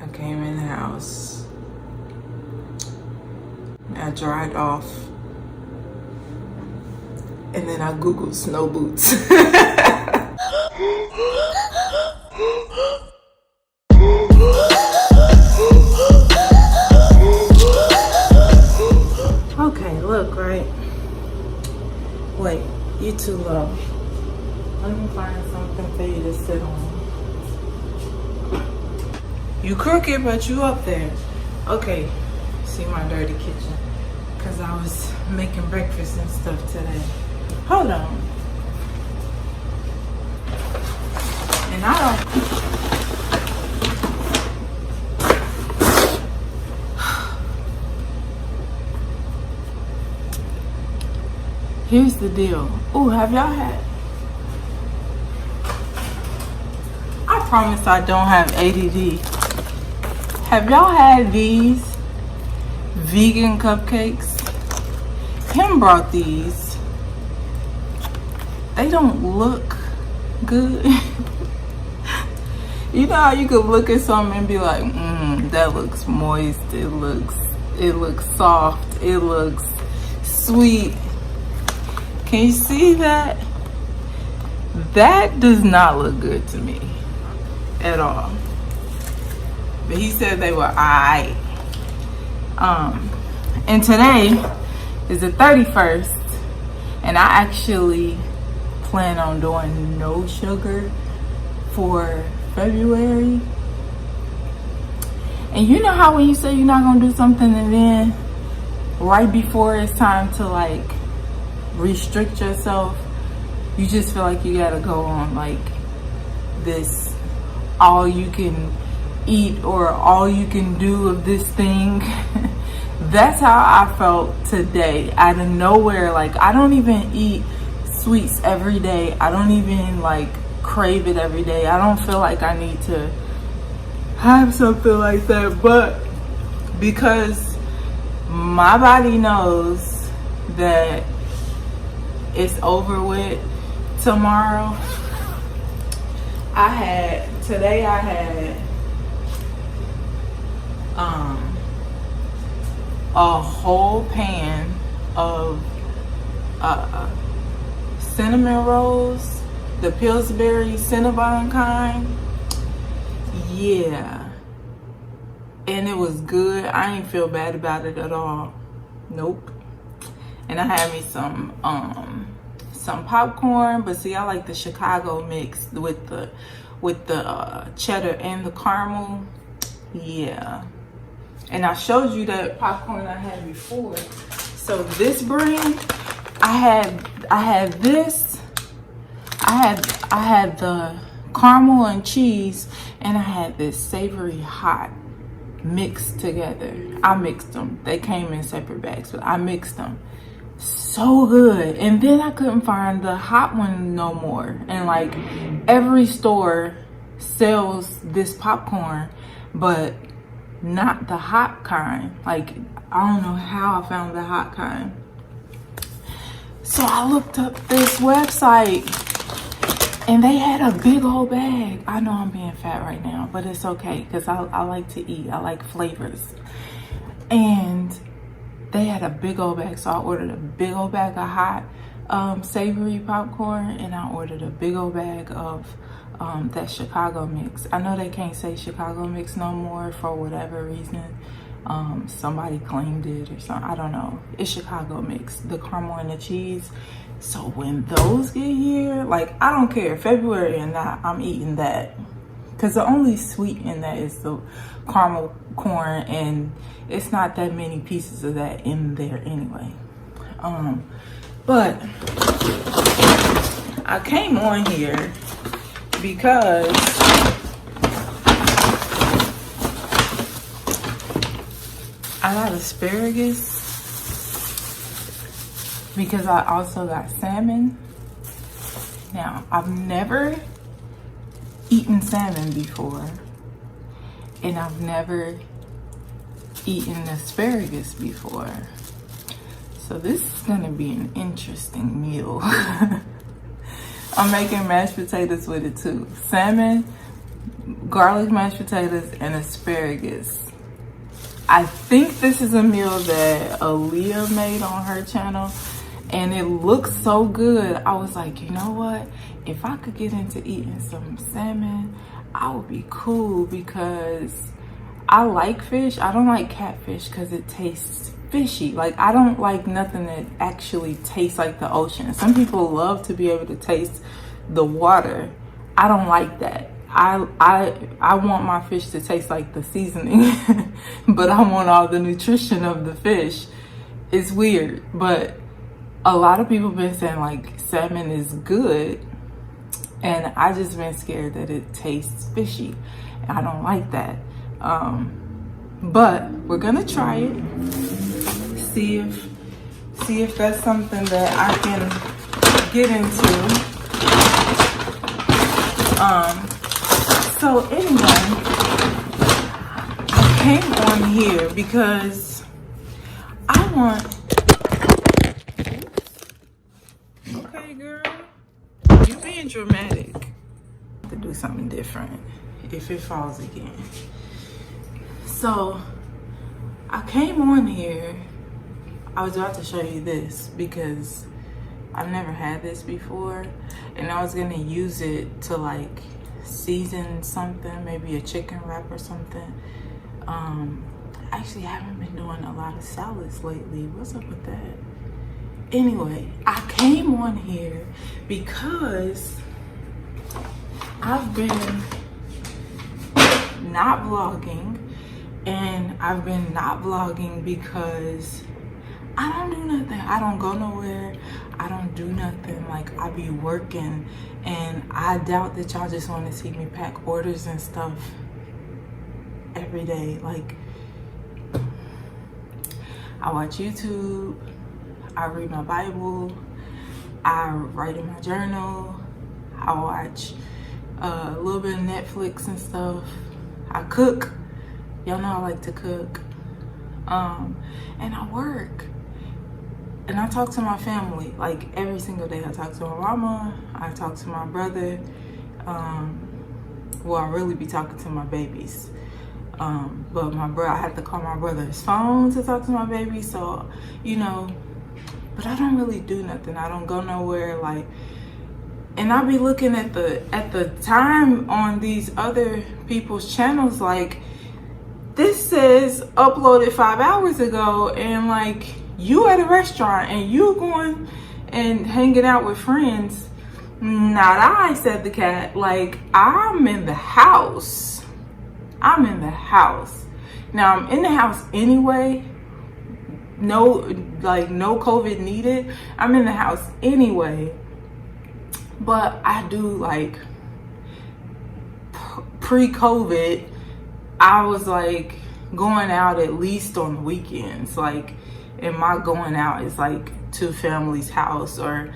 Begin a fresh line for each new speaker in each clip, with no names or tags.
I came in the house. I dried off. And then I Googled snow boots. Okay, look, right? Wait, you too low. Let me find something for you to sit on. You crooked, but you up there. Okay, see my dirty kitchen. Cause I was making breakfast and stuff today. Hold on. And I don't... Here's the deal. Ooh, have y'all had... I promise I don't have ADD. Have y'all had these vegan cupcakes? Kim brought these. They don't look good. You know how you could look at something and be like, that looks moist. It looks soft. It looks sweet. Can you see that? That does not look good to me at all. But he said they were alright. And today is the 31st, and I actually plan on doing no sugar for February. And you know how when you say you're not gonna do something and then right before it's time to like restrict yourself, you just feel like you gotta go on like this all you can eat or all you can do of this thing. That's how I felt today, out of nowhere. Like, I don't even eat sweets every day. I don't even like crave it every day. I don't feel like I need to have something like that, but because my body knows that it's over with tomorrow, today I had a whole pan of cinnamon rolls, the Pillsbury Cinnabon kind. Yeah, and it was good. I ain't feel bad about it at all. Nope. And I had me some popcorn, but see, I like the Chicago mix with the cheddar and the caramel. Yeah. And I showed you that popcorn I had before. So this brand, I had this. I had the caramel and cheese, and I had this savory hot mixed together. I mixed them. They came in separate bags, but I mixed them. So good. And then I couldn't find the hot one no more. And like every store sells this popcorn, but not the hot kind. Like, I don't know how I found the hot kind. So I looked up this website and they had a big old bag. I know I'm being fat right now, but it's okay because I like to eat. I like flavors. And they had a big old bag. So I ordered a big old bag of hot savory popcorn, and I ordered a big old bag of that Chicago mix. I know they can't say Chicago mix no more for whatever reason. Somebody claimed it or something. I don't know. It's Chicago mix, the caramel and the cheese. So when those get here, like, I don't care, February or not, I'm eating that. Because the only sweet in that is the caramel corn, and it's not that many pieces of that in there anyway. But I came on here because I got asparagus, because I also got salmon. Now, I've never eaten salmon before, and I've never eaten asparagus before. So this is gonna be an interesting meal. I'm making mashed potatoes with it too. Salmon garlic mashed potatoes, and asparagus. I think this is a meal that Aaliyah made on her channel, and it looks so good. I was like, you know what? If I could get into eating some salmon, I would be cool, because I like fish. I don't like catfish because it tastes fishy. Like, I don't like nothing that actually tastes like the ocean. Some people love to be able to taste the water. I don't like that. I want my fish to taste like the seasoning, but I want all the nutrition of the fish. It's weird, but a lot of people been saying like salmon is good, and I just been scared that it tastes fishy. I don't like that. But we're gonna try it. See if that's something that I can get into. So anyway, I came on here because I want. Okay, girl, you being dramatic. To do something different if it falls again. So I came on here. I was about to show you this because I've never had this before, and I was gonna use it to like season something, maybe a chicken wrap or something. Actually, I haven't been doing a lot of salads lately. What's up with that? Anyway, I came on here because I've been not vlogging, and I've been not vlogging because I don't do nothing. I don't go nowhere. I don't do nothing. Like, I be working, and I doubt that y'all just want to see me pack orders and stuff every day. Like, I watch YouTube, I read my Bible, I write in my journal, I watch a little bit of Netflix and stuff. I cook. Y'all know I like to cook. And I work. And I talk to my family, like every single day. I talk to my mama, I talk to my brother. Well, I really be talking to my babies. But my brother, I have to call my brother's phone to talk to my baby. So, you know, but I don't really do nothing. I don't go nowhere. Like, and I be looking at the time on these other people's channels, like, this says uploaded 5 hours ago, and like, you at a restaurant and you going and hanging out with friends. Not I, said the cat. Like, I'm in the house. I'm in the house. Now, I'm in the house anyway. No COVID needed. I'm in the house anyway. But I do, like, pre-COVID, I was like going out at least on the weekends. Like, and my going out is like to family's house, or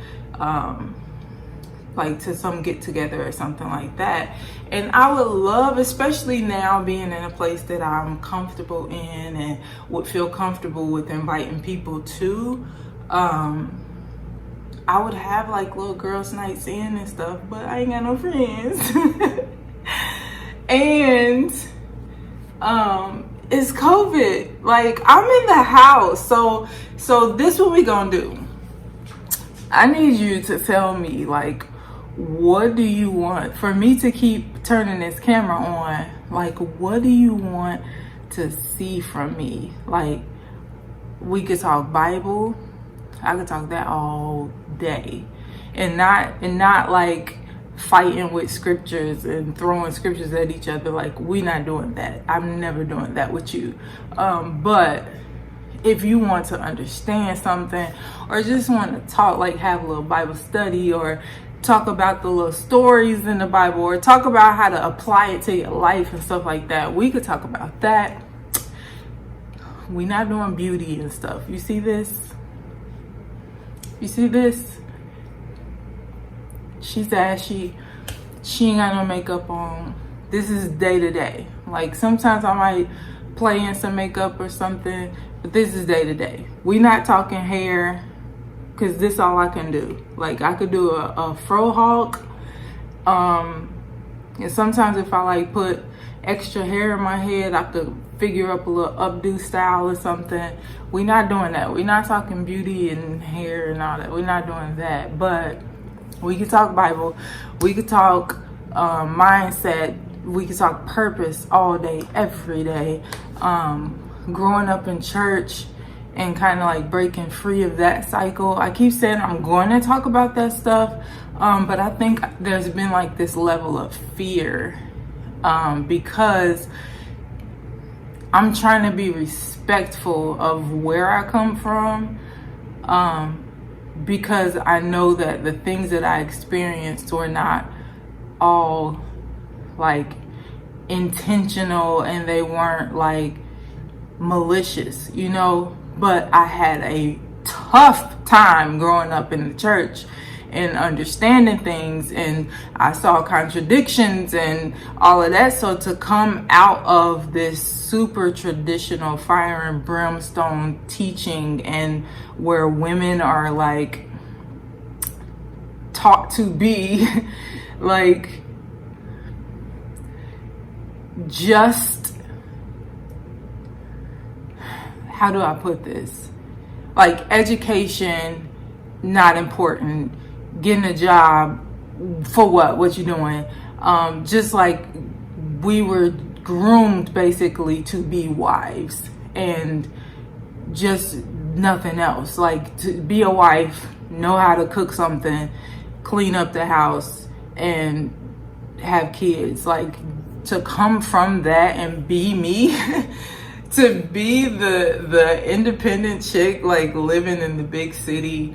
like to some get together or something like that. And I would love, especially now being in a place that I'm comfortable in and would feel comfortable with inviting people to, I would have like little girls' nights in and stuff, but I ain't got no friends. And it's COVID. Like, I'm in the house. So this what we gonna do. I need you to tell me, like, what do you want for me to keep turning this camera on? Like, what do you want to see from me? Like, we could talk Bible. I could talk that all day, and not like fighting with scriptures and throwing scriptures at each other. Like, we not doing that. I'm never doing that with you. But if you want to understand something, or just want to talk, like have a little Bible study, or talk about the little stories in the Bible, or talk about how to apply it to your life and stuff like that, we could talk about that. We not doing beauty and stuff. You see this? You see this? She's ashy. She ain't got no makeup on. This is day to day. Like, sometimes I might play in some makeup or something, but this is day to day. We not talking hair, because this all I can do. Like, I could do a fro hawk, And sometimes if I like put extra hair in my head, I could figure up a little updo style or something. We're not doing that. We're not talking beauty and hair and all that. We're not doing that. But we could talk Bible. We could talk mindset. We could talk purpose all day, every day. Growing up in church and kind of like breaking free of that cycle. I keep saying I'm going to talk about that stuff, but I think there's been like this level of fear because I'm trying to be respectful of where I come from, because I know that the things that I experienced were not all like intentional and they weren't like malicious, you know, but I had a tough time growing up in the church and understanding things, and I saw contradictions and all of that. So to come out of this super traditional fire and brimstone teaching, and where women are like taught to be like just, how do I put this? Like education, not important. Getting a job, for what? What you doing? Just like we were groomed basically to be wives and just nothing else. Like to be a wife, know how to cook something, clean up the house, and have kids. Like to come from that and be me. To be the independent chick, like living in the big city,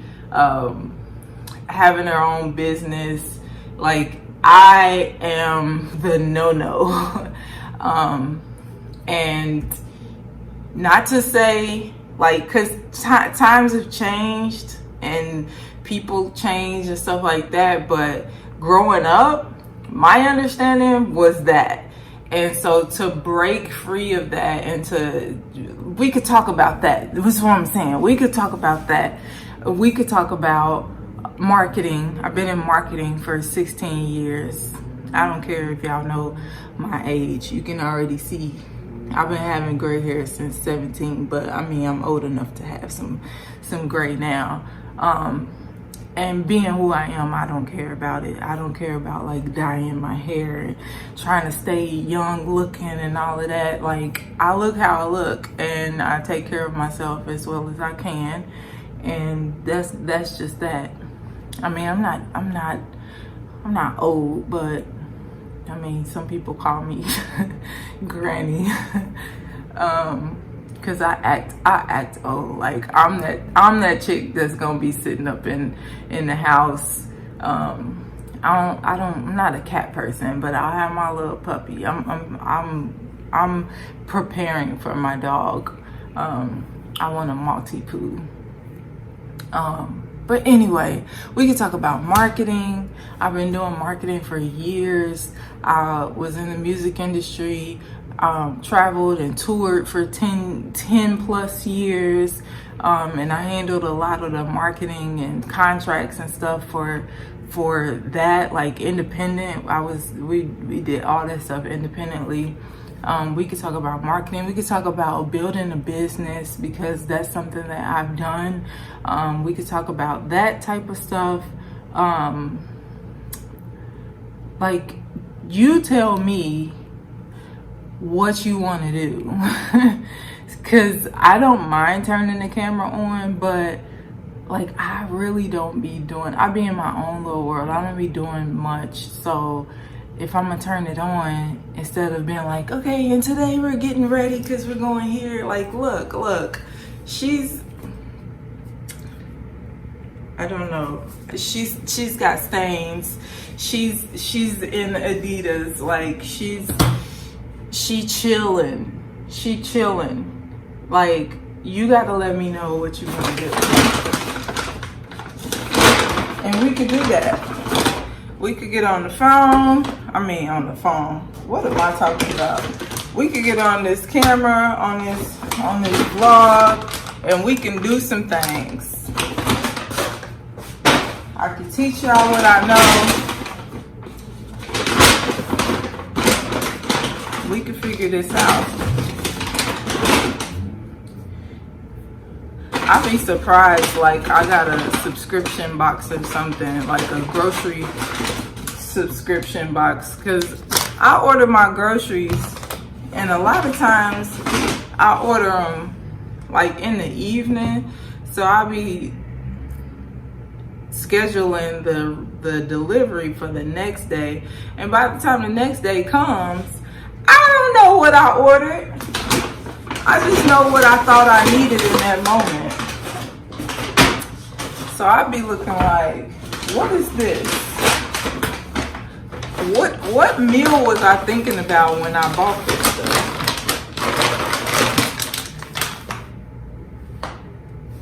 having her own business, like I am the no-no. And not to say like, because times have changed and people change and stuff like that, but growing up, my understanding was that. And so to break free of that and we could talk about that. This is what I'm saying. We could talk about that. We could talk about marketing. I've been in marketing for 16 years. I don't care if y'all know my age. You can already see I've been having gray hair since 17, but I mean, I'm old enough to have some gray now. And being who I am, I don't care about it. I don't care about like dyeing my hair and trying to stay young looking and all of that. Like I look how I look, and I take care of myself as well as I can. And that's just that. I mean, I'm not old, but I mean, some people call me granny. Cause I act old. Like I'm that chick that's gonna be sitting up in the house. I'm not a cat person, but I'll have my little puppy. I'm preparing for my dog. I want a Maltipoo. But anyway, we can talk about marketing. I've been doing marketing for years. I was in the music industry. Traveled and toured for 10 plus years, and I handled a lot of the marketing and contracts and stuff for that, like independent. We did all that stuff independently. We could talk about marketing. We could talk about building a business, because that's something that I've done. We could talk about that type of stuff. Like, you tell me what you want to do. Because I don't mind turning the camera on, but like I really don't be doing, I be in my own little world. I don't be doing much. So if I'm gonna turn it on, instead of being like, okay, and today we're getting ready because we're going here, like look, she's, I don't know, she's got stains, she's in Adidas, like she chilling. Like, you gotta let me know what you want to do, and we could do that. We could get on the phone. What am I talking about? We could get on this camera, on this vlog, and we can do some things. I can teach y'all what I know. figure this out. I'd be surprised, like I got a subscription box or something, like a grocery subscription box, because I order my groceries and a lot of times I order them like in the evening, so I'll be scheduling the delivery for the next day, and by the time the next day comes, I don't know what I ordered. I just know what I thought I needed in that moment. So I'd be looking like, what is this? What meal was I thinking about when I bought this stuff?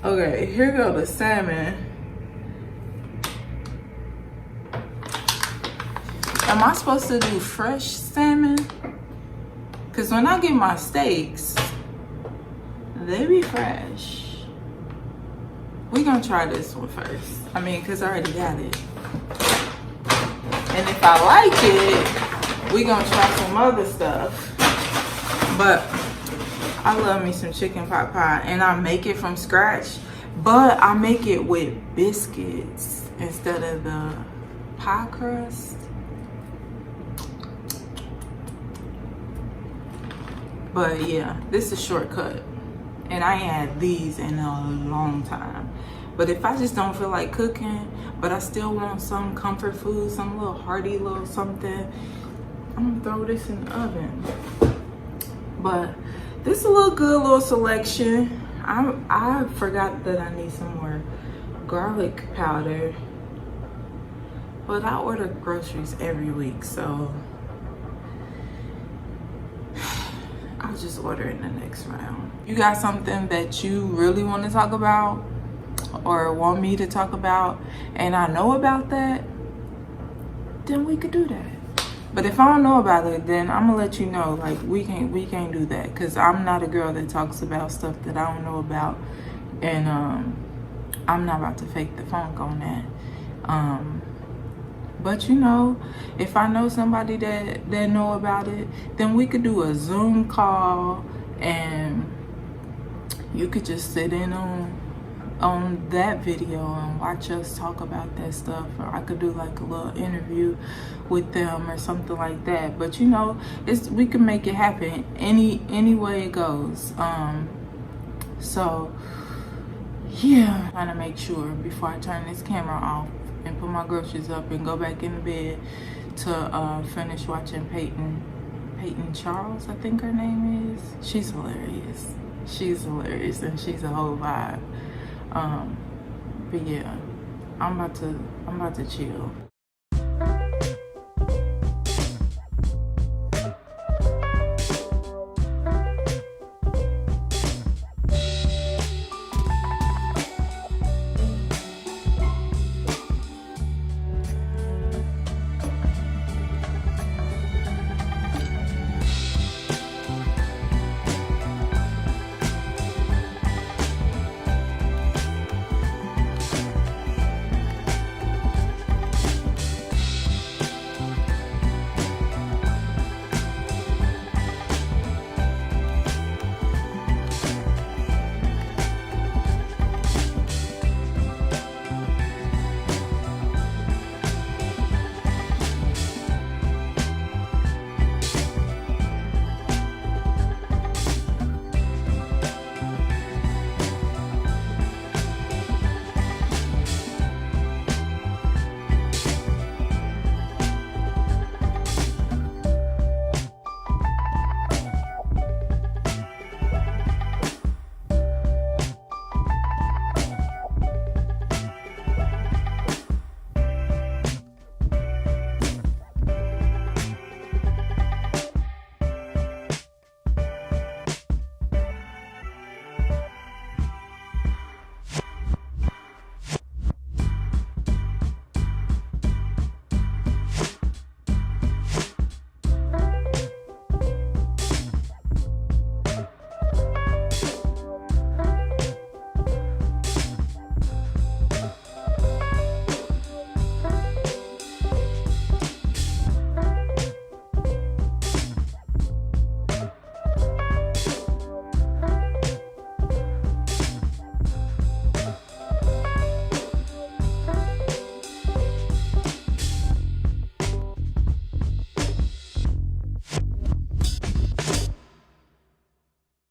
Okay, here go the salmon. Am I supposed to do fresh salmon? Because when I get my steaks, they be fresh. We gonna try this one first. I mean, because I already got it. And if I like it, we gonna try some other stuff. But I love me some chicken pot pie, and I make it from scratch, but I make it with biscuits instead of the pie crust. But yeah, this is a shortcut, and I ain't had these in a long time. But if I just don't feel like cooking, but I still want some comfort food, some little hearty little something, I'm gonna throw this in the oven. But this is a little good little selection. I forgot that I need some more garlic powder, but I order groceries every week, so I'll just order in the next round. You got something that you really want to talk about or want me to talk about, and I know about that, then we could do that. But if I don't know about it, then I'm gonna let you know, like, we can't do that, because I'm not a girl that talks about stuff that I don't know about, and I'm not about to fake the funk on that. But you know, if I know somebody that know about it, then we could do a Zoom call, and you could just sit in on that video and watch us talk about that stuff, or I could do like a little interview with them or something like that. But you know, we can make it happen any way it goes. So yeah, I'm trying to make sure before I turn this camera off and put my groceries up and go back in the bed to finish watching Peyton Charles, I think her name is. She's hilarious. She's hilarious, and she's a whole vibe. But yeah, I'm about to chill.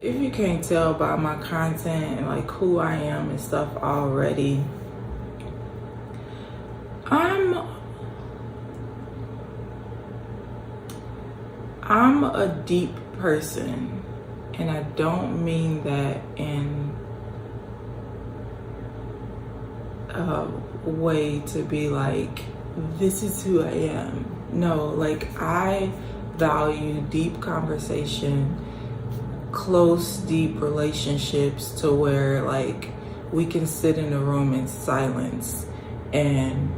if you can't tell by my content and like who I am and stuff already, I'm a deep person, and I don't mean that in a way to be like, this is who I am. No, like I value deep conversation, close, deep relationships to where like we can sit in a room in silence and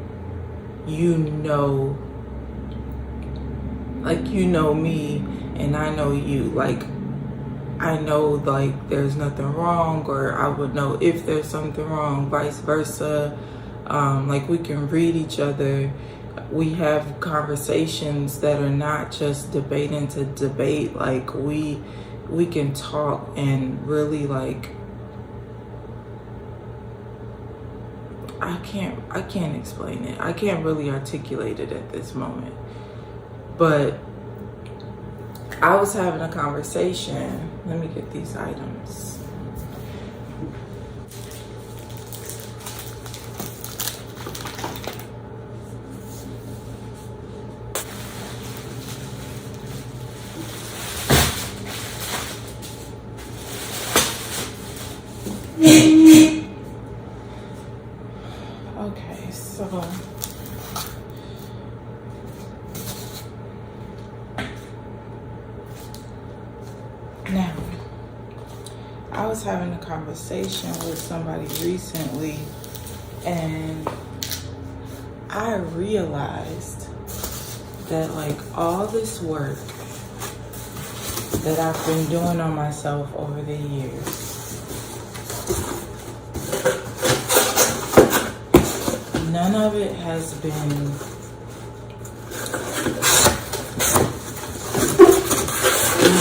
like you know me and I know you. Like I know like there's nothing wrong, or I would know if there's something wrong, vice versa. Like we can read each other. We have conversations that are not just debating to debate. Like we can talk and really like, I can't explain it. I can't really articulate it at this moment. But I was having a conversation. Let me get these items. Okay, so now I was having a conversation with somebody recently, and I realized that like all this work that I've been doing on myself over the years, none of it has been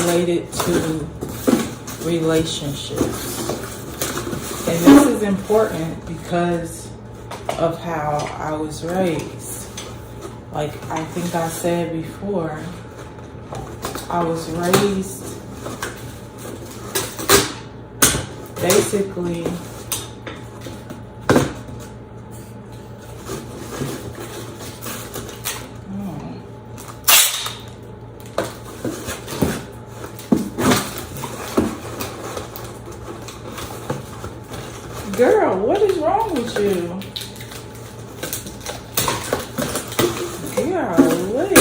related to relationships. And this is important because of how I was raised. Like I think I said before, I was raised basically girl, what is wrong with you? Golly.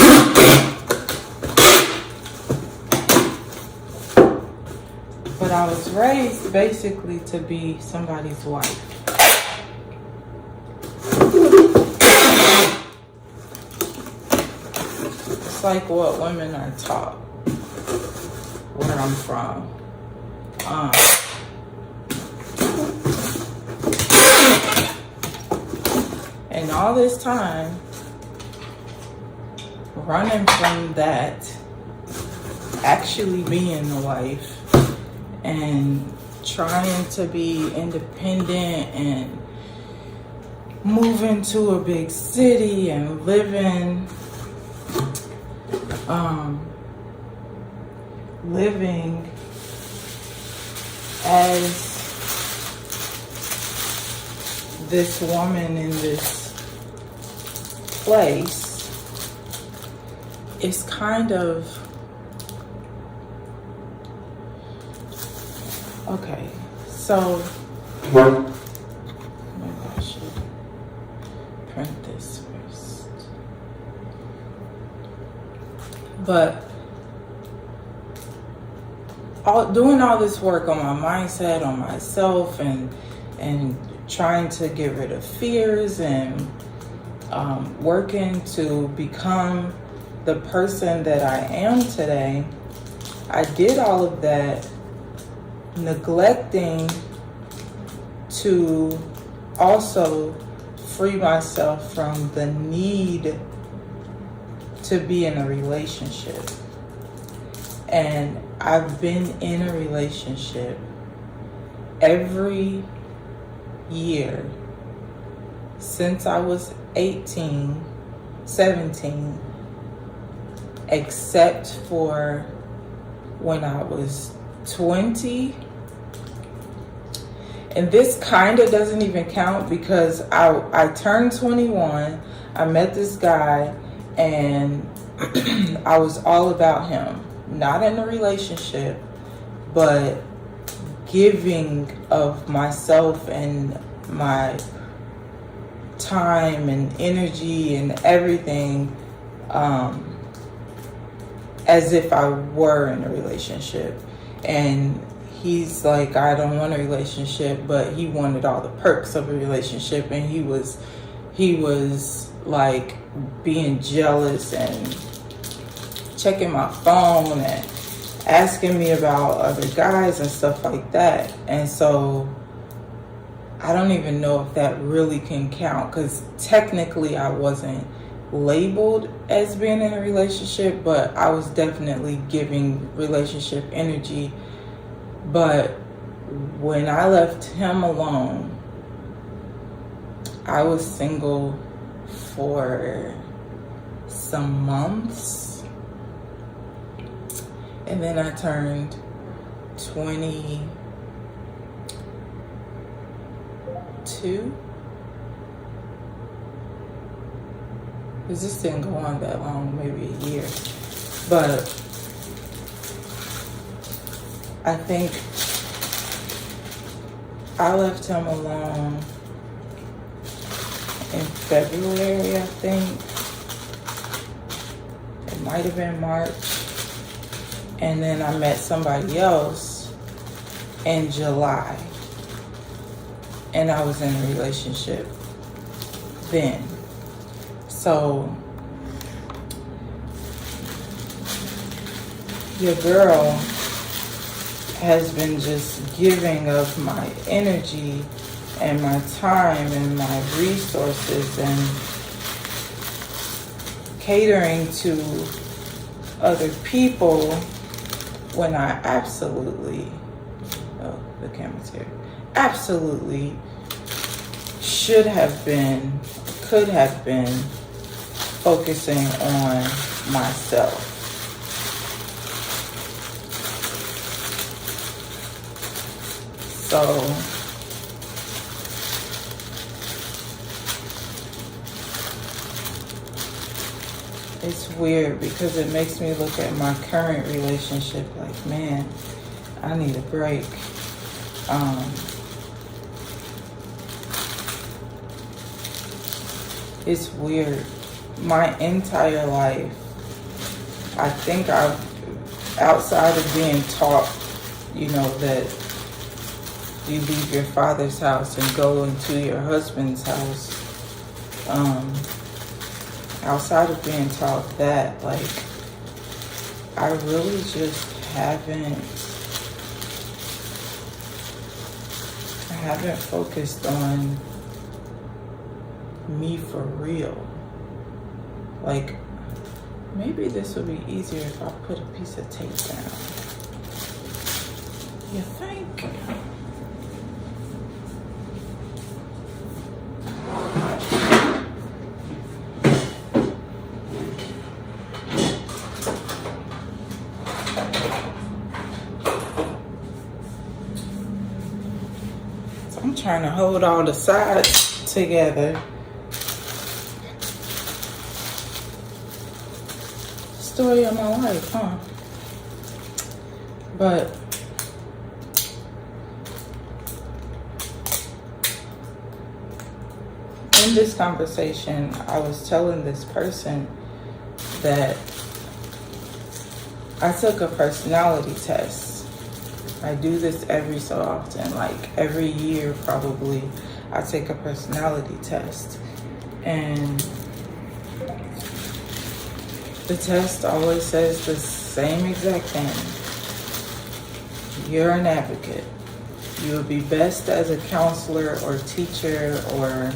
But I was raised basically to be somebody's wife. It's like what women are taught where I'm from. And all this time, running from that, actually being the wife, and trying to be independent and moving to a big city and living as this woman in this place is kind of okay. So maybe I should print this first. But doing all this work on my mindset, on myself, and trying to get rid of fears and working to become the person that I am today, I did all of that neglecting to also free myself from the need to be in a relationship. And I've been in a relationship every year since I was 18, 17, except for when I was 20. And this kind of doesn't even count because I turned 21. I met this guy and I was all about him. Not in a relationship, but giving of myself and my time and energy and everything, as if I were in a relationship. And he's like, I don't want a relationship, but he wanted all the perks of a relationship, and he was like being jealous and checking my phone and asking me about other guys and stuff like that. And so I don't even know if that really can count, because technically I wasn't labeled as being in a relationship, but I was definitely giving relationship energy. But when I left him alone, I was single for some months, and then I turned 22. Because this didn't go on that long, maybe a year. But I think I left him alone in February, I think. It might have been March. And then I met somebody else in July. And I was in a relationship then. So your girl has been just giving of my energy and my time and my resources and catering to other people when I absolutely, oh, the camera's here, absolutely should have been, could have been focusing on myself. So it's weird because it makes me look at my current relationship like, man, I need a break. It's weird. My entire life, I think I've, outside of being taught, you know, that you leave your father's house and go into your husband's house, outside of being taught that, like, I really just haven't focused on me for real. Like, maybe this would be easier if I put a piece of tape down. You think? So I'm trying to hold all the sides together. Story of my life, huh? But in this conversation, I was telling this person that I took a personality test. I do this every so often, like every year probably, I take a personality test. And the test always says the same exact thing. You're an advocate. You will be best as a counselor or teacher or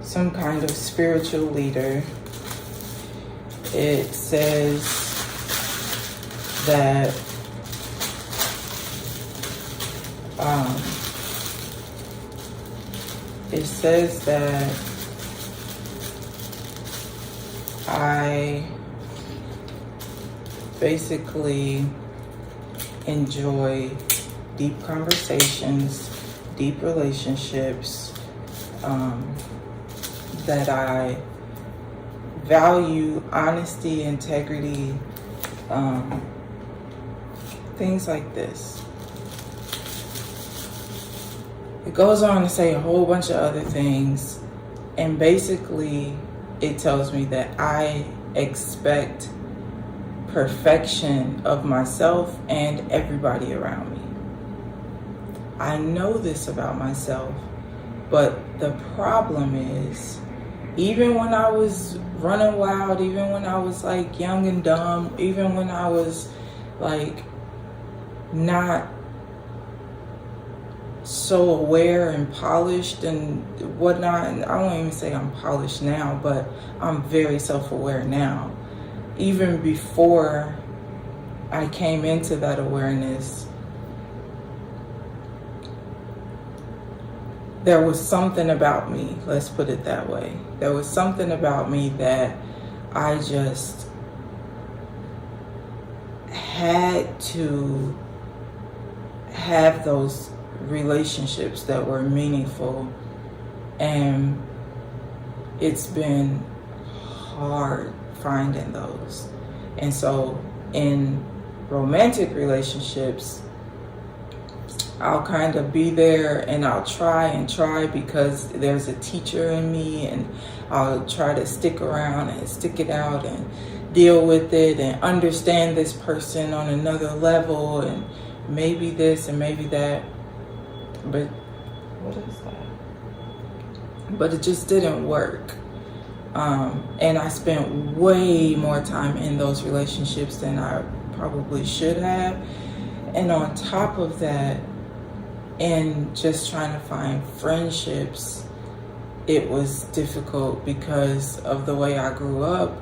some kind of spiritual leader. It says that basically enjoy deep conversations, deep relationships, that I value honesty, integrity, things like this. It goes on to say a whole bunch of other things, and basically it tells me that I expect perfection of myself and everybody around me. I know this about myself, but the problem is, even when I was running wild, even when I was like young and dumb, even when I was like not so aware and polished and whatnot, and I won't even say I'm polished now, but I'm very self-aware now. Even before I came into that awareness, there was something about me, let's put it that way. There was something about me that I just had to have those relationships that were meaningful, and it's been hard finding those. And so in romantic relationships, I'll kind of be there and I'll try because there's a teacher in me, and I'll try to stick around and stick it out and deal with it and understand this person on another level, and maybe this and maybe that. But what is that? But it just didn't work. And I spent way more time in those relationships than I probably should have. And on top of that, in just trying to find friendships, it was difficult because of the way I grew up.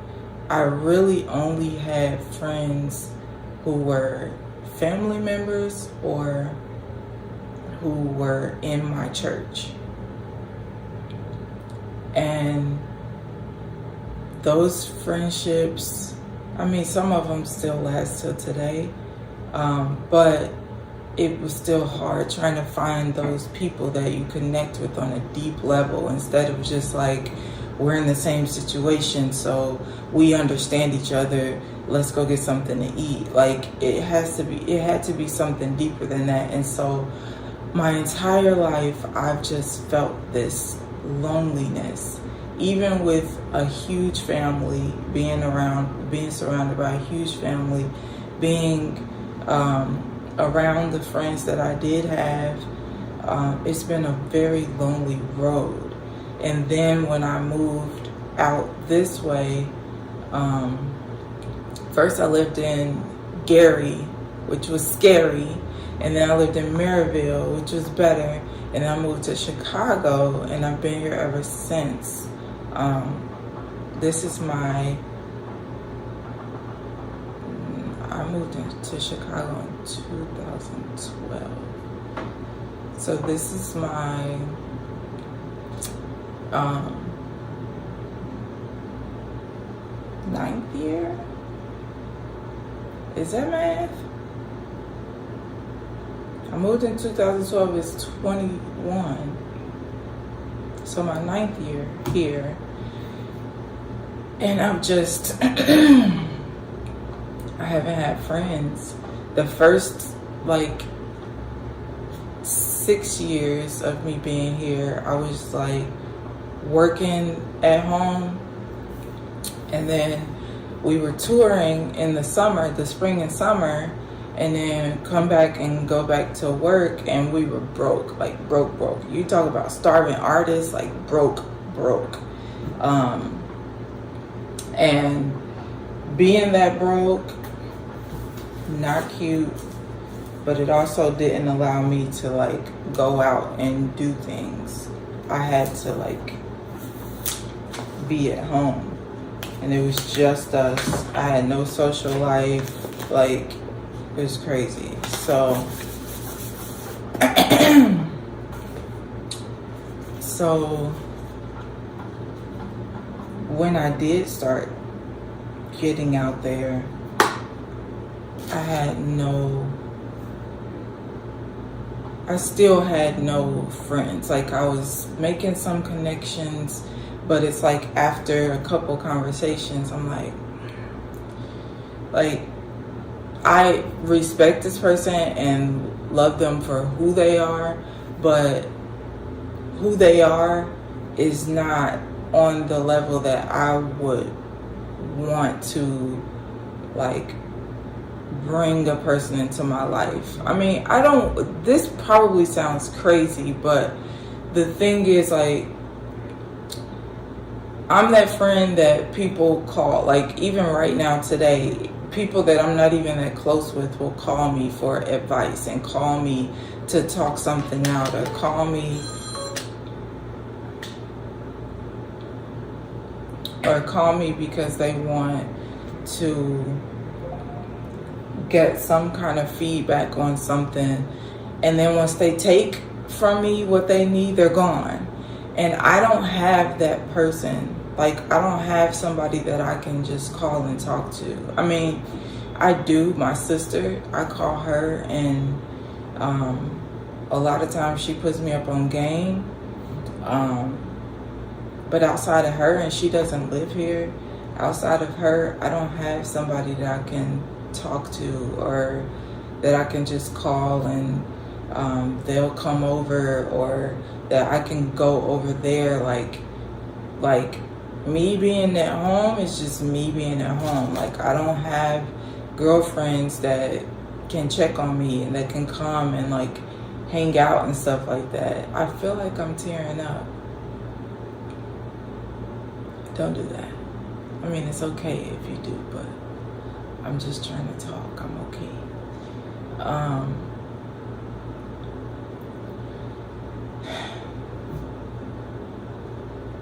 I really only had friends who were family members or who were in my church. And those friendships, I mean, some of them still last till today, but it was still hard trying to find those people that you connect with on a deep level, instead of just like, we're in the same situation, so we understand each other, let's go get something to eat. Like, it had to be something deeper than that. And so my entire life, I've just felt this loneliness, even with a huge family, being surrounded by a huge family, being around the friends that I did have. It's been a very lonely road. And then when I moved out this way, first I lived in Gary, which was scary, and then I lived in Maryville, which was better, and then I moved to Chicago, and I've been here ever since. This is I moved to Chicago in 2012. So this is my ninth year? Is that math? I moved in 2012, it's 21. So my ninth year here. And I'm just, I haven't had friends. The first, 6 years of me being here, I was working at home, and then we were touring in the summer, the spring and summer, and then come back and go back to work, and we were broke. You talk about starving artists, broke. And being that broke, not cute, but it also didn't allow me to go out and do things. I had to be at home, and it was just us. I had no social life. It was crazy. So when I did start getting out there, I still had no friends. Like, I was making some connections, but it's like after a couple conversations, I'm like, I respect this person and love them for who they are, but who they are is not on the level that I would want to, like, bring a person into my life. I mean, this probably sounds crazy, but the thing is, like, I'm that friend that people call, like, even right now today, people that I'm not even that close with will call me for advice and call me to talk something out, or call me because they want to get some kind of feedback on something, and then once they take from me what they need, they're gone. And I don't have that person. Like, I don't have somebody that I can just call and talk to. I mean, I do. My sister, I call her, and a lot of times she puts me up on game. But outside of her, and she doesn't live here, outside of her, I don't have somebody that I can talk to, or that I can just call and they'll come over, or that I can go over there. Like me being at home is just me being at home. Like, I don't have girlfriends that can check on me and that can come and, like, hang out and stuff like that. I feel like I'm tearing up. Don't do that. I mean, it's okay if you do, but I'm just trying to talk. I'm okay.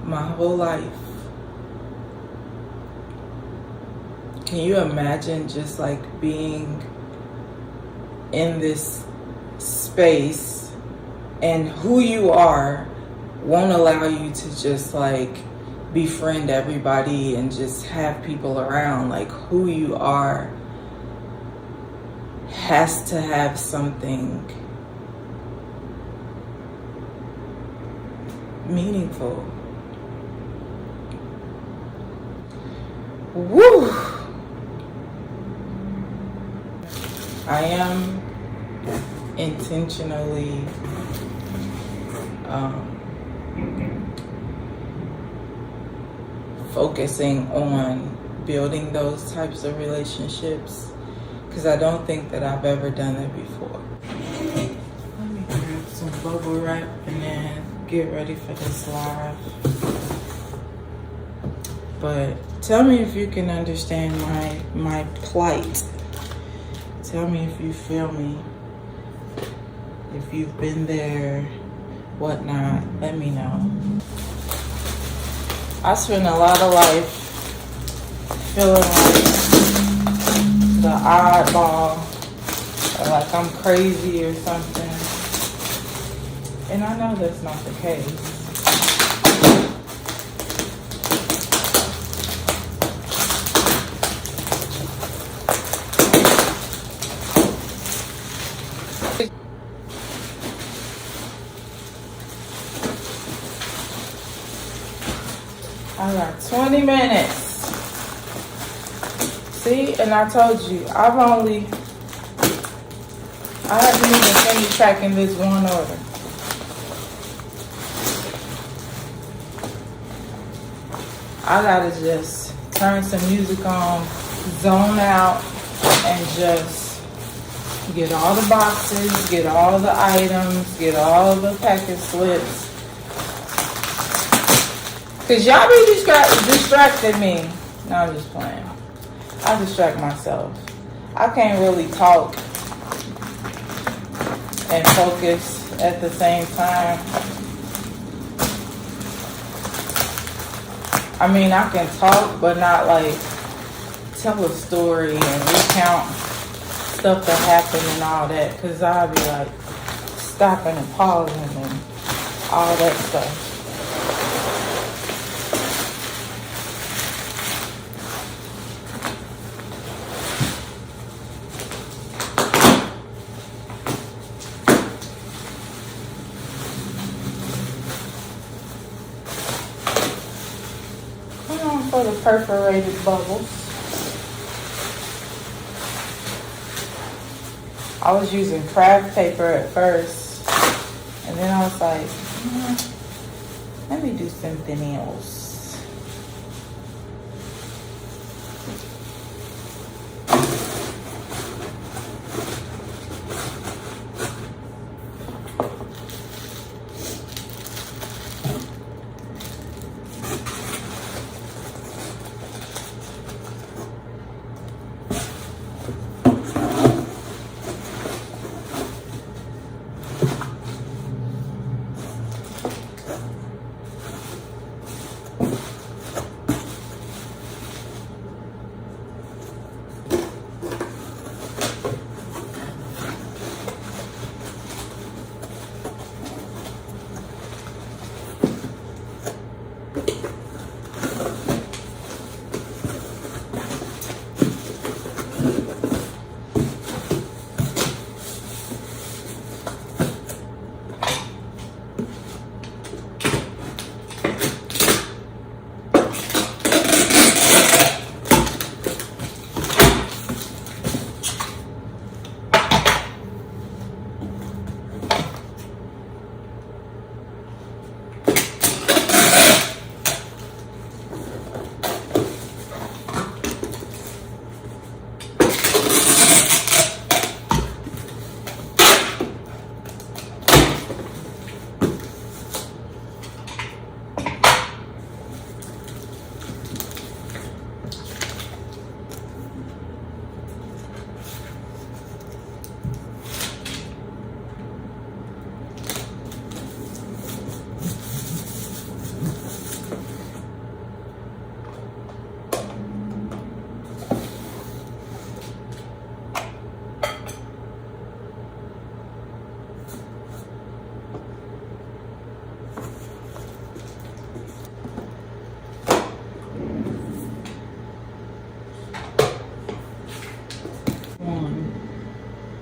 My whole life. Can you imagine just, like, being in this space and who you are won't allow you to just, like, befriend everybody and just have people around? Like, who you are has to have something meaningful. Woo! I am intentionally focusing on building those types of relationships, because I don't think that I've ever done that before. Let me grab some bubble wrap and then get ready for this live. But tell me if you can understand my plight. Tell me if you feel me. If you've been there, whatnot, let me know. I spent a lot of life feeling like the oddball, or like I'm crazy or something. And I know that's not the case. I got 20 minutes. See, and I told you, I haven't even finished packing this one order. I gotta just turn some music on, zone out, and just get all the boxes, get all the items, get all the package slips. Cause y'all be distracting me. No, I'm just playing. I distract myself. I can't really talk and focus at the same time. I mean, I can talk, but not like tell a story and recount stuff that happened and all that. Cause I'll be like stopping and pausing and all that stuff. for the perforated bubbles. I was using craft paper at first, and then I was like, let me do something else.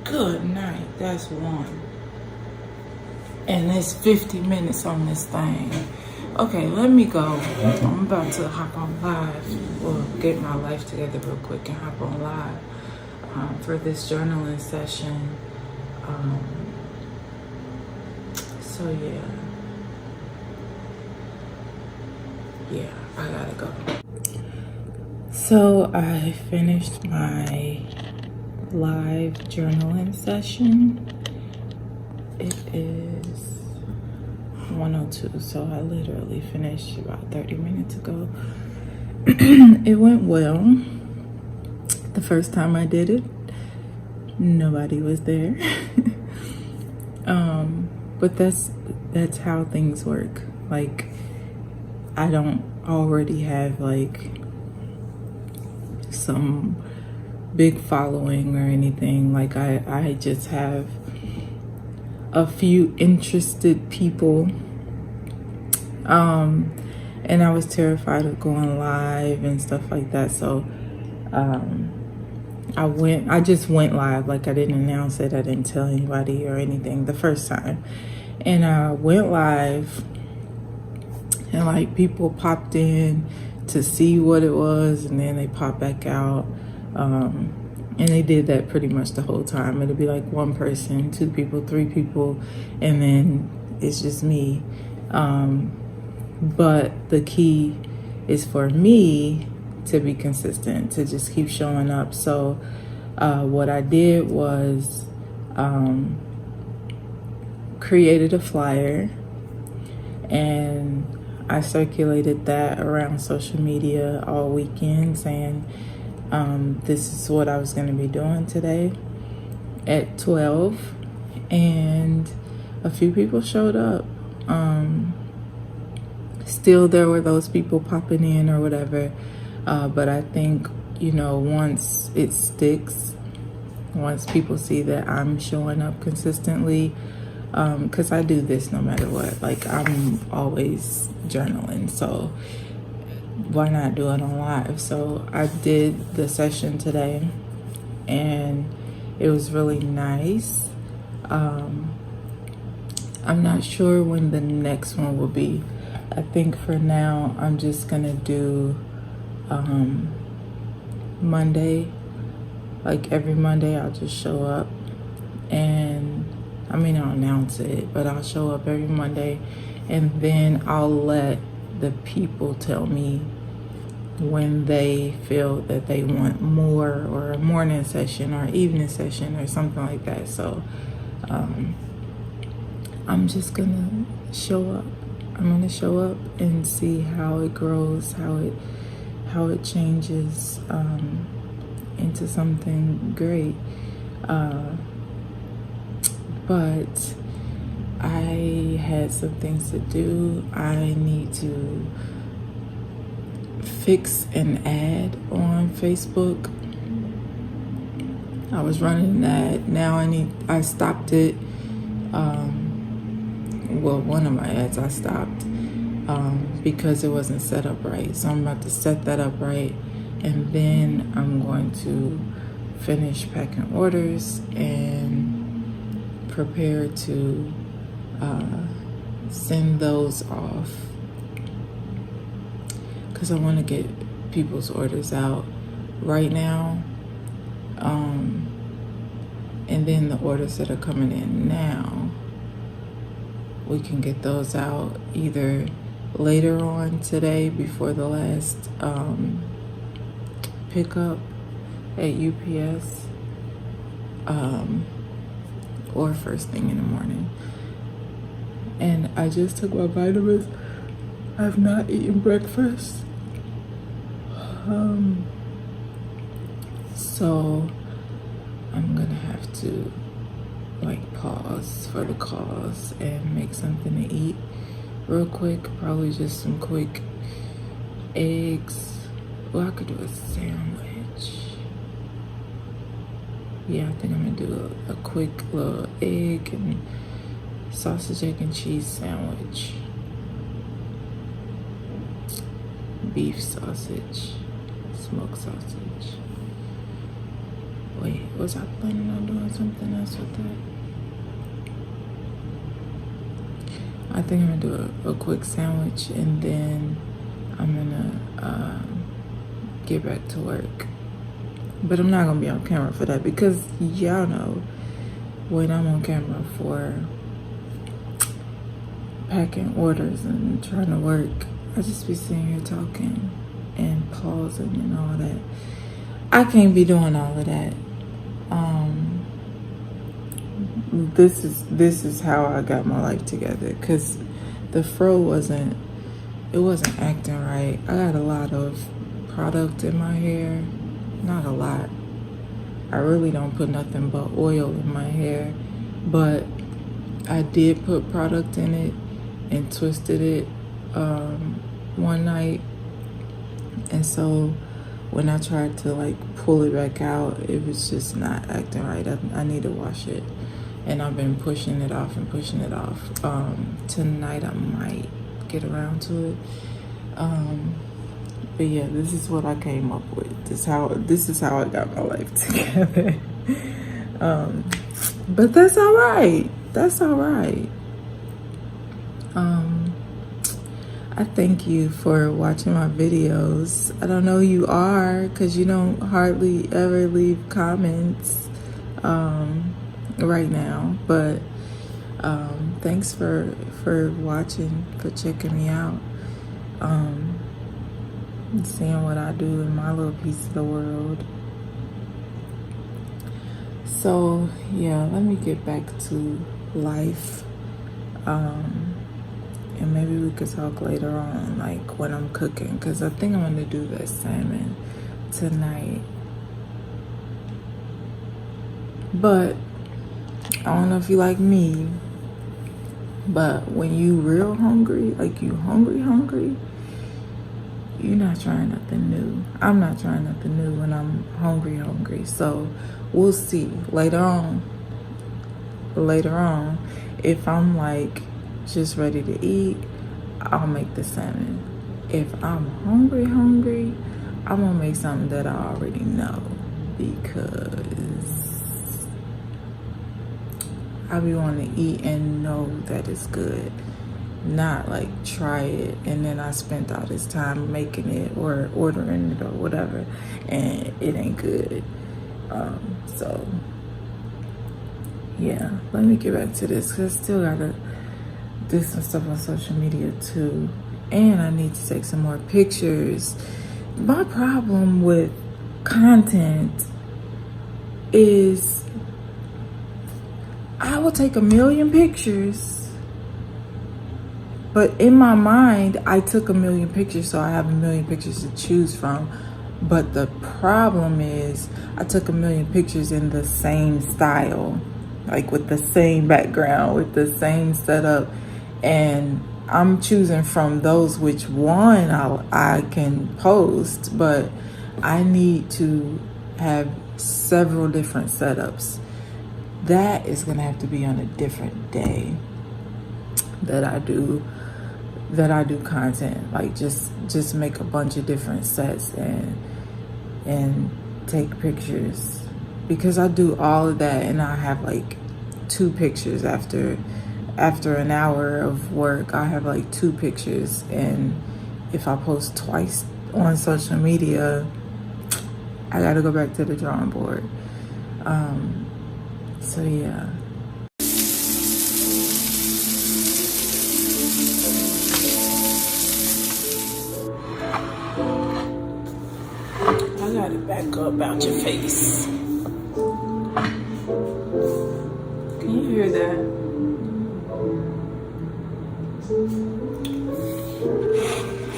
Good night. That's one. And it's 50 minutes on this thing. Okay, let me go. I'm about to hop on live. Well, get my life together real quick and hop on live for this journaling session. So yeah, I gotta go. So I finished my live journaling session. It is 1:02, so I literally finished about 30 minutes ago. It went well. The first time I did it, nobody was there. But that's how things work. Like, I don't already have like some big following or anything. Like, I just have a few interested people, and I was terrified of going live and stuff like that, so I just went live. Like, I didn't announce it, I didn't tell anybody or anything the first time, and I went live, and like people popped in to see what it was, and then they popped back out. And they did that pretty much the whole time. It'll be like one person, two people, three people, and then it's just me. But the key is for me to be consistent, to just keep showing up. So what I did was created a flyer, and I circulated that around social media all weekend, saying this is what I was going to be doing today at 12, and a few people showed up. Still, there were those people popping in or whatever, but I think, you know, once it sticks, once people see that I'm showing up consistently, because I do this no matter what. Like, I'm always journaling, so why not do it on live? So I did the session today, and it was really nice. I'm not sure when the next one will be. I think for now I'm just gonna do Monday, like every Monday, I'll just show up, and I mean, I'll announce it, but I'll show up every Monday, and then I'll let the people tell me when they feel that they want more, or a morning session or evening session or something like that. So I'm just gonna show up. I'm gonna show up and see how it grows, how it changes into something great. But I had some things to do. I need to fix an ad on Facebook. I was running an ad. Now I stopped it. Well, one of my ads I stopped because it wasn't set up right. So I'm about to set that up right, and then I'm going to finish packing orders and prepare to send those off, because I want to get people's orders out right now, and then the orders that are coming in now, we can get those out either later on today before the last pickup at UPS, or first thing in the morning. And I just took my vitamins. I've not eaten breakfast. So I'm gonna have to pause for the cause and make something to eat real quick. Probably just some quick eggs. Well, I could do a sandwich. Yeah, I think I'm gonna do a quick little egg and sausage, egg, and cheese sandwich. Beef sausage, smoked sausage. Wait, was I planning on doing something else with that? I think I'm gonna do a quick sandwich, and then I'm gonna get back to work. But I'm not gonna be on camera for that, because y'all know when I'm on camera for packing orders and trying to work, I just be sitting here talking and pausing and all that. I can't be doing all of that. This is how I got my life together, because the fro wasn't acting right. I got a lot of product in my hair. Not a lot. I really don't put nothing but oil in my hair, but I did put product in it and twisted it one night, and so when I tried to pull it back out, it was just not acting right. I need to wash it, and I've been pushing it off and pushing it off. Tonight I might get around to it. But yeah, this is what I came up with. This is how I got my life together. But that's all right. That's all right. I thank you for watching my videos. I don't know who you are, because you don't hardly ever leave comments right now. But thanks for watching, for checking me out, seeing what I do in my little piece of the world. So yeah, let me get back to life. And maybe we could talk later on, when I'm cooking, because I think I'm gonna do that salmon tonight. But I don't know if you like me, but when you real hungry, you hungry, you're not trying nothing new. I'm not trying nothing new when I'm hungry. So we'll see later on, if I'm just ready to eat, I'll make the salmon. If I'm hungry, I'm gonna make something that I already know, because I be wanting to eat and know that it's good. not like try it and then I spent all this time making it or ordering it or whatever and it ain't good. So yeah, let me get back to this because I still gotta do some stuff on social media too, and I need to take some more pictures. My problem with content is I will take 1,000,000 pictures, but in my mind I took 1,000,000 pictures, so I have 1,000,000 pictures to choose from. But the problem is I took 1,000,000 pictures in the same style, like with the same background, with the same setup, and I'm choosing from those which one I can post, but I need to have several different setups. That is gonna have to be on a different day that I do content, like just make a bunch of different sets and take pictures, because I do all of that and I have like 2 pictures after an hour of work. I have like 2 pictures, and if I post twice on social media, I gotta go back to the drawing board. So yeah. I gotta back up out your face. Can you hear that?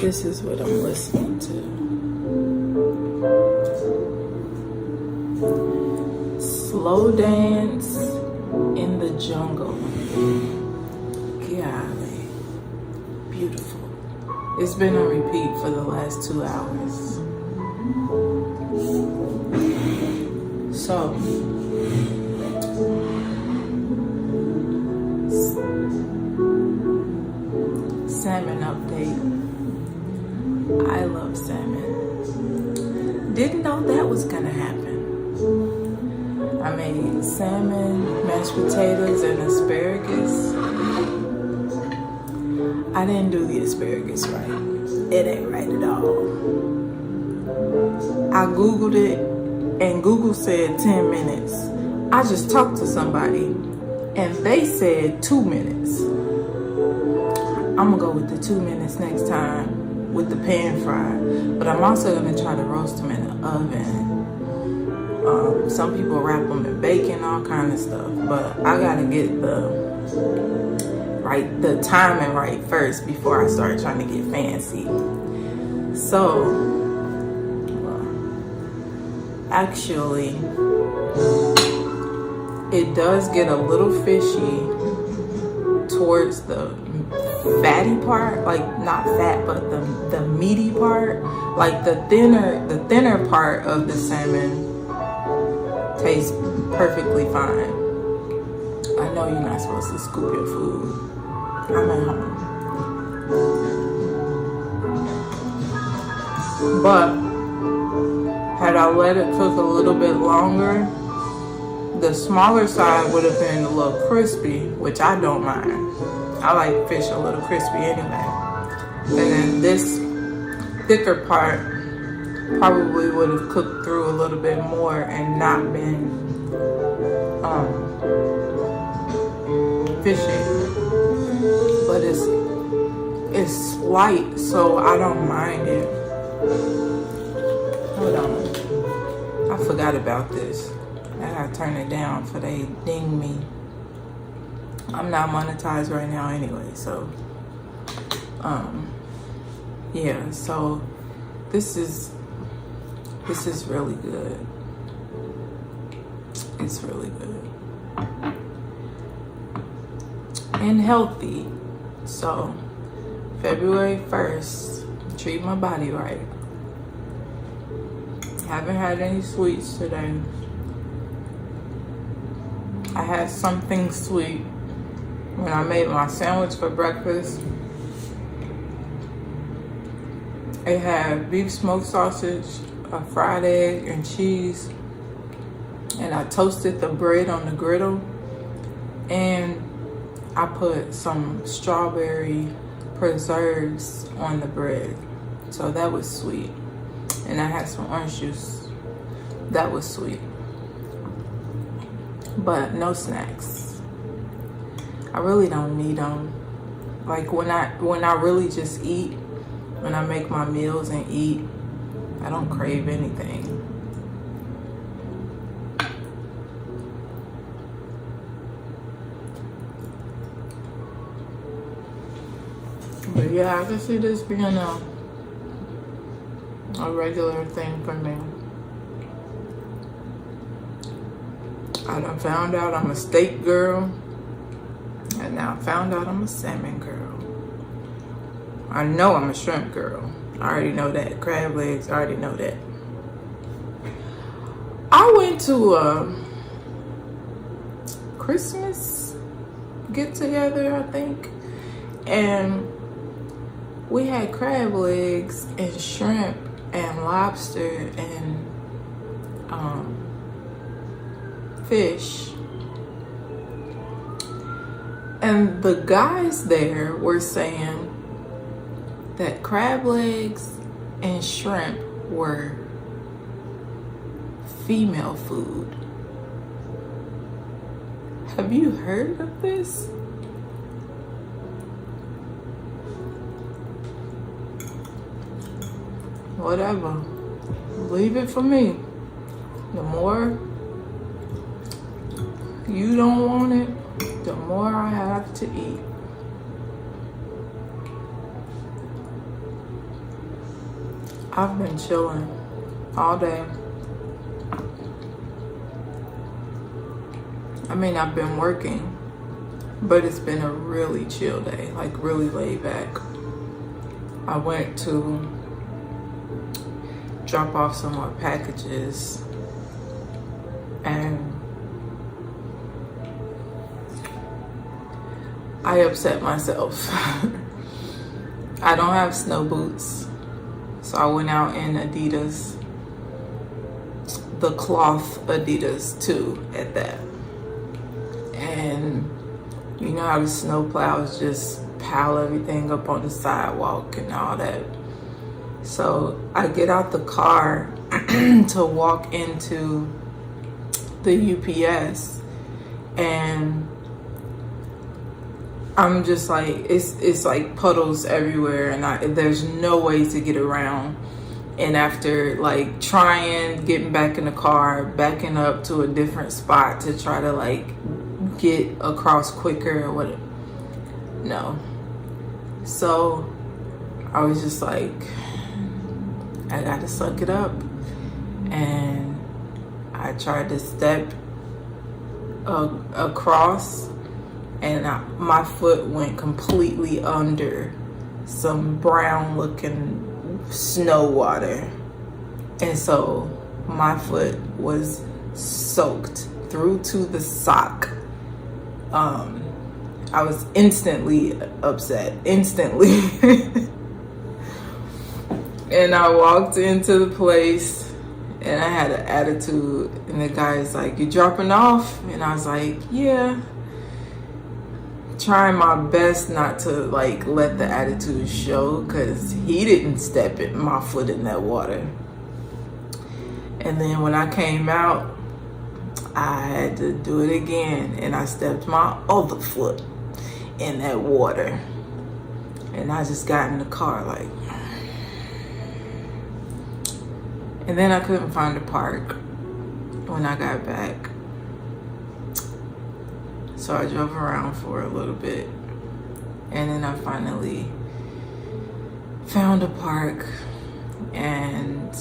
This is what I'm listening to. Slow Dance in the Jungle. Golly. Beautiful. It's been on repeat for the last 2 hours. So, salmon update. I love salmon. Didn't know that was gonna happen. I made salmon, mashed potatoes, and asparagus. I didn't do the asparagus right. It ain't right at all. I Googled it and Google said 10 minutes. I just talked to somebody and they said 2 minutes. I'm gonna go with the 2 minutes next time with the pan fry, but I'm also gonna try to roast them in the oven. Some people wrap them in bacon, all kind of stuff, but I gotta get the timing right first before I start trying to get fancy. So, actually, it does get a little fishy towards the fatty part, like not fat, but the meaty part, like the thinner part of the salmon tastes perfectly fine. I know you're not supposed to scoop your food. I'm at home. But had I let it cook a little bit longer, the smaller side would have been a little crispy, which I don't mind. I like fish a little crispy anyway. And then this thicker part probably would have cooked through a little bit more and not been fishy. But it's slight, so I don't mind it. Hold on. I forgot about this. I gotta turn it down for they ding me. I'm not monetized right now anyway, so yeah, so this is really good. It's really good and healthy. So February 1st, treat my body right. Haven't had any sweets today. I had something sweet when I made my sandwich for breakfast. It had beef smoked sausage, a fried egg, and cheese. And I toasted the bread on the griddle. And I put some strawberry preserves on the bread. So that was sweet. And I had some orange juice. That was sweet. But no snacks. I really don't need them. Like when I really just eat, when I make my meals and eat, I don't crave anything. But yeah, I can see this being a regular thing for me. I done found out I'm a steak girl, and now I found out I'm a salmon girl. I know I'm a shrimp girl. I already know that. Crab legs, I already know that. I went to a Christmas get together, I think, and we had crab legs and shrimp and lobster and fish. And the guys there were saying that crab legs and shrimp were female food. Have you heard of this? Whatever. Leave it for me. The more you don't want it, the more I have to eat. I've been chilling all day. I mean, I've been working, but it's been a really chill day, like really laid back. I went to drop off some more packages, and I upset myself. I don't have snow boots, so I went out in Adidas, the cloth Adidas too at that. And you know how the snow plows just pile everything up on the sidewalk and all that. So I get out the car to walk into the UPS, and I'm just like, it's like puddles everywhere, and there's no way to get around. And after like getting back in the car, backing up to a different spot to try to like get across quicker or what, no. So I was just like, I gotta suck it up. And I tried to step across, and my foot went completely under some brown looking snow water. And so my foot was soaked through to the sock. I was instantly upset, instantly. And I walked into the place, and I had an attitude, and the guy's like, "You dropping off?" And I was like, "Yeah." Trying my best not to like let the attitude show, because he didn't step my foot in that water. And then when I came out, I had to do it again, and I stepped my other foot in that water. And I just got in the car like, and then I couldn't find a park when I got back. So I drove around for a little bit, and then I finally found a park, and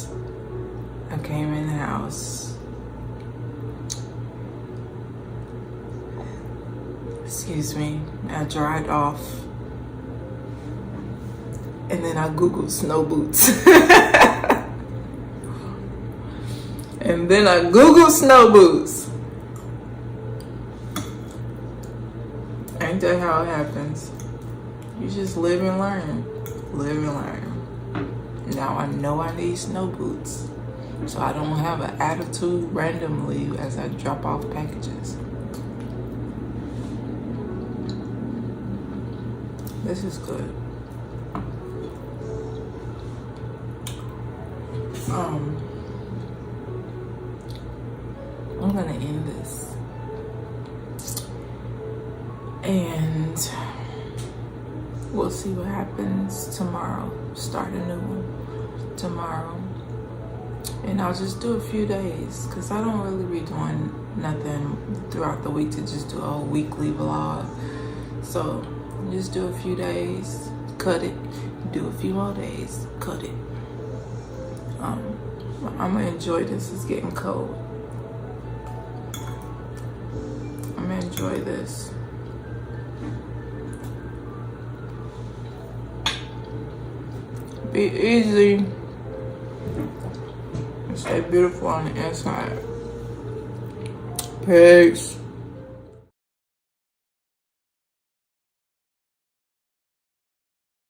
I came in the house. Excuse me. I dried off, and then I Googled snow boots. And then I Googled snow boots. Ain't that how it happens? You just live and learn. Live and learn. Now I know I need snow boots, so I don't have an attitude randomly as I drop off packages. This is good. I'm gonna end this. And we'll see what happens tomorrow. Start a new one tomorrow. And I'll just do a few days because I don't really be doing nothing throughout the week to just do a weekly vlog. So just do a few days, cut it, do a few more days, cut it. I'm gonna enjoy this. It's getting cold. I'm gonna enjoy this. Be easy. Stay beautiful on the inside. Peace.